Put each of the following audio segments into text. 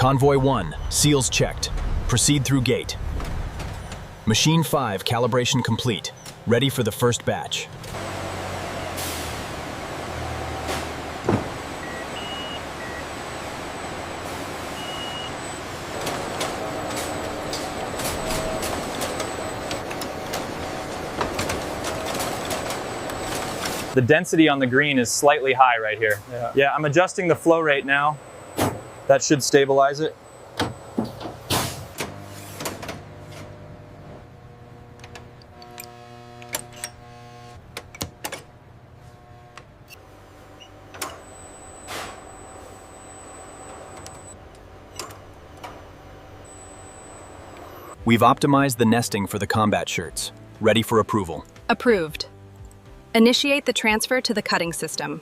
Convoy 1, seals checked. Proceed through gate. Machine 5, calibration complete. Ready for the first batch. The density on the green is slightly high right here. Yeah, I'm adjusting the flow rate now. That should stabilize it. We've optimized the nesting for the combat shirts. Ready for approval. Approved. Initiate the transfer to the cutting system.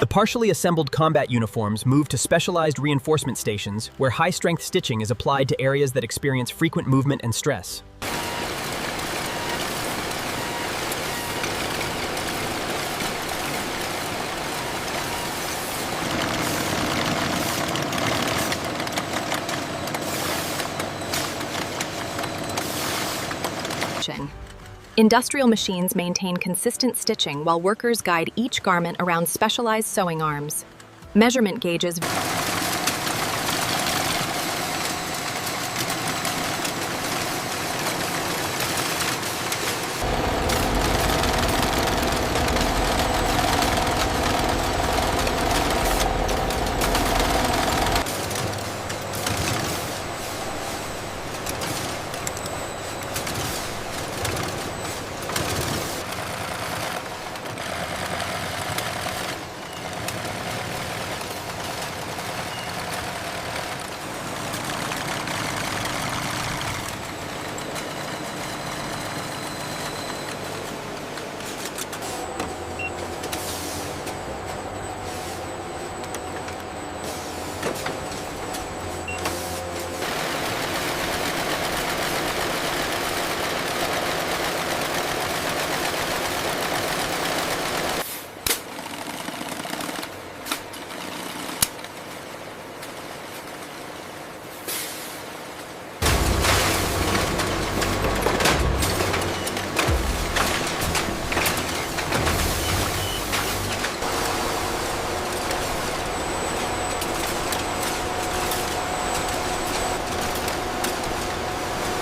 The partially assembled combat uniforms move to specialized reinforcement stations where high-strength stitching is applied to areas that experience frequent movement and stress. Industrial machines maintain consistent stitching while workers guide each garment around specialized sewing arms. Measurement gauges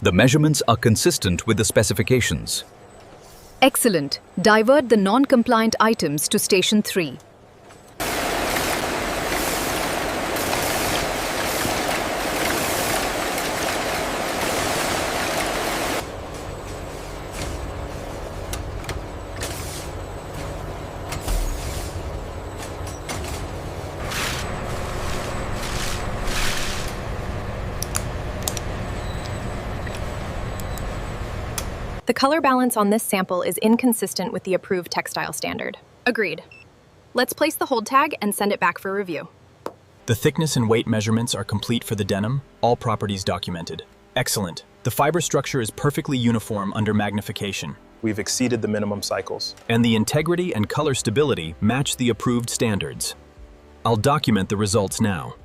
The measurements are consistent with the specifications. Excellent. Divert the non-compliant items to Station 3. The color balance on this sample is inconsistent with the approved textile standard. Agreed. Let's place the hold tag and send it back for review. The thickness and weight measurements are complete for the denim, all properties documented. Excellent. The fiber structure is perfectly uniform under magnification. We've exceeded the minimum cycles. And the integrity and color stability match the approved standards. I'll document the results now.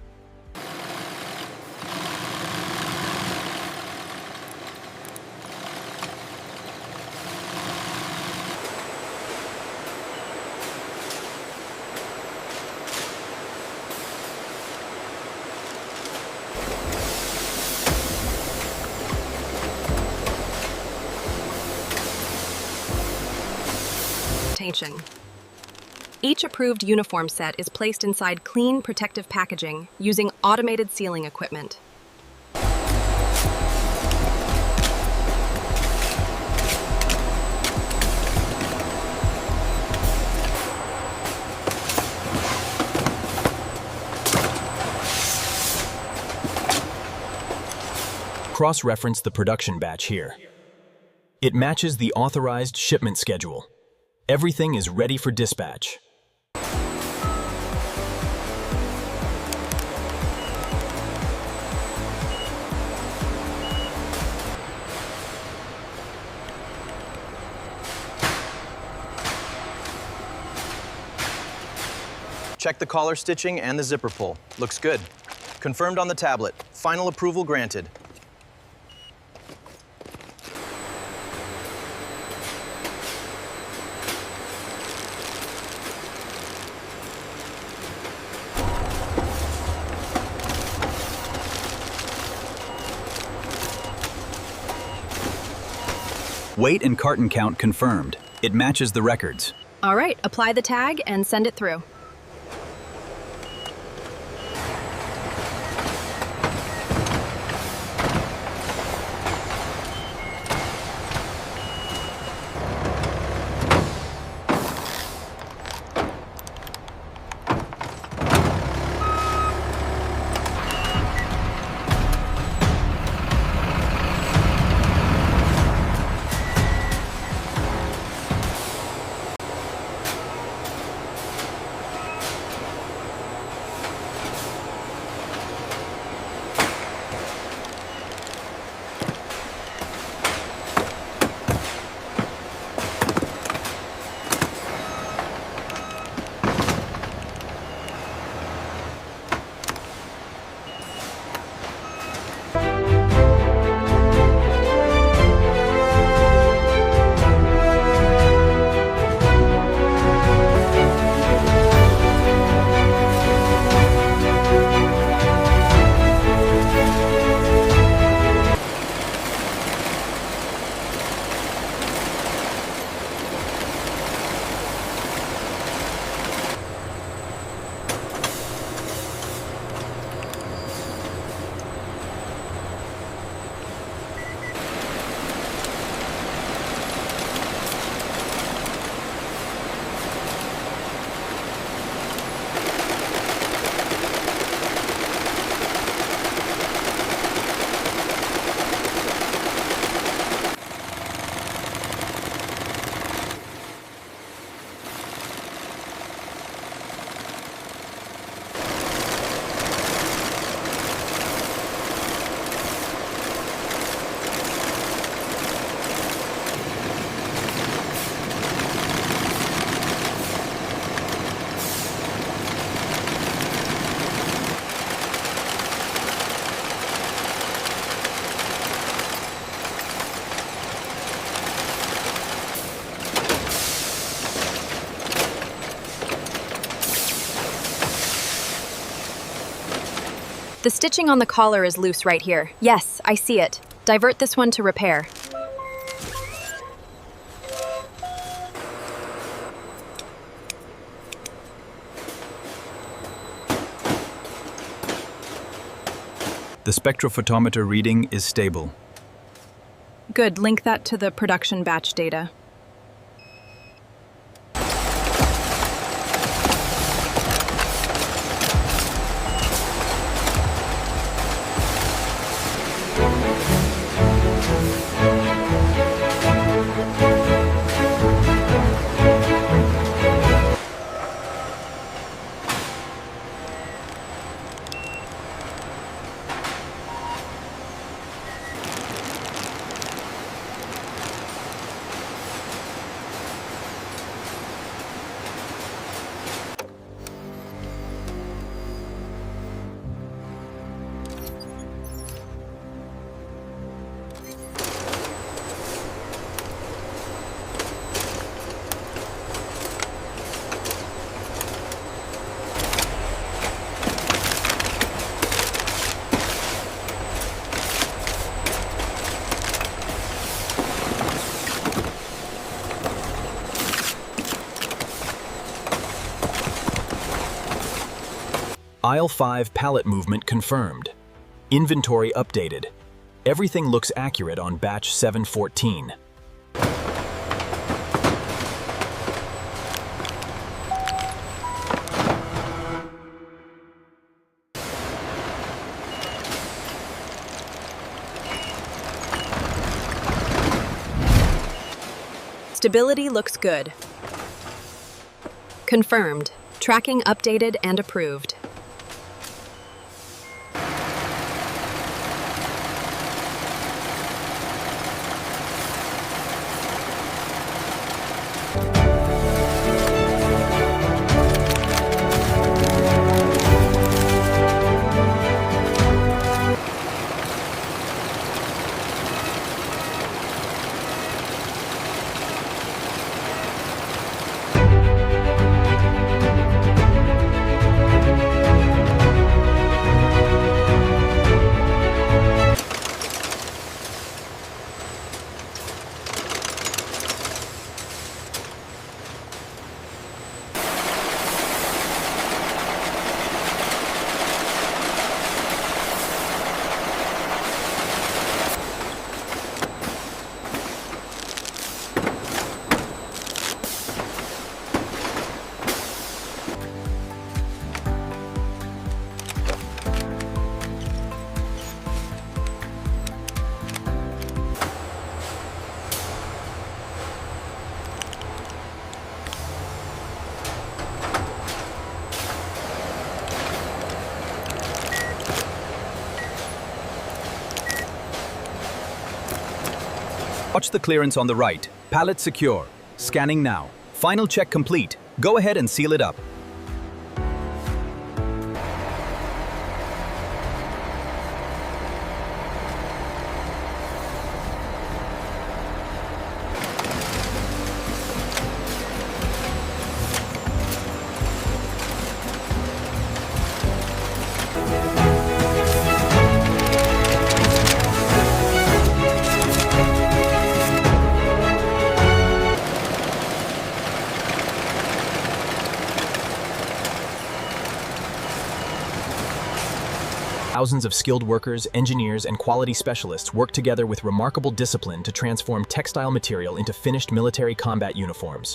Each approved uniform set is placed inside clean, protective packaging using automated sealing equipment. Cross-reference the production batch here. It matches the authorized shipment schedule. Everything is ready for dispatch. Check the collar stitching and the zipper pull. Looks good. Confirmed on the tablet. Final approval granted. Weight and carton count confirmed. It matches the records. All right, apply the tag and send it through. The stitching on the collar is loose right here. Yes, I see it. Divert this one to repair. The spectrophotometer reading is stable. Good, link that to the production batch data. Aisle 5 pallet movement confirmed. Inventory updated. Everything looks accurate on batch 714. Stability looks good. Confirmed. Tracking updated and approved. Watch the clearance on the right. Pallet secure. Scanning now. Final check complete. Go ahead and seal it up. Thousands of skilled workers, engineers, and quality specialists work together with remarkable discipline to transform textile material into finished military combat uniforms.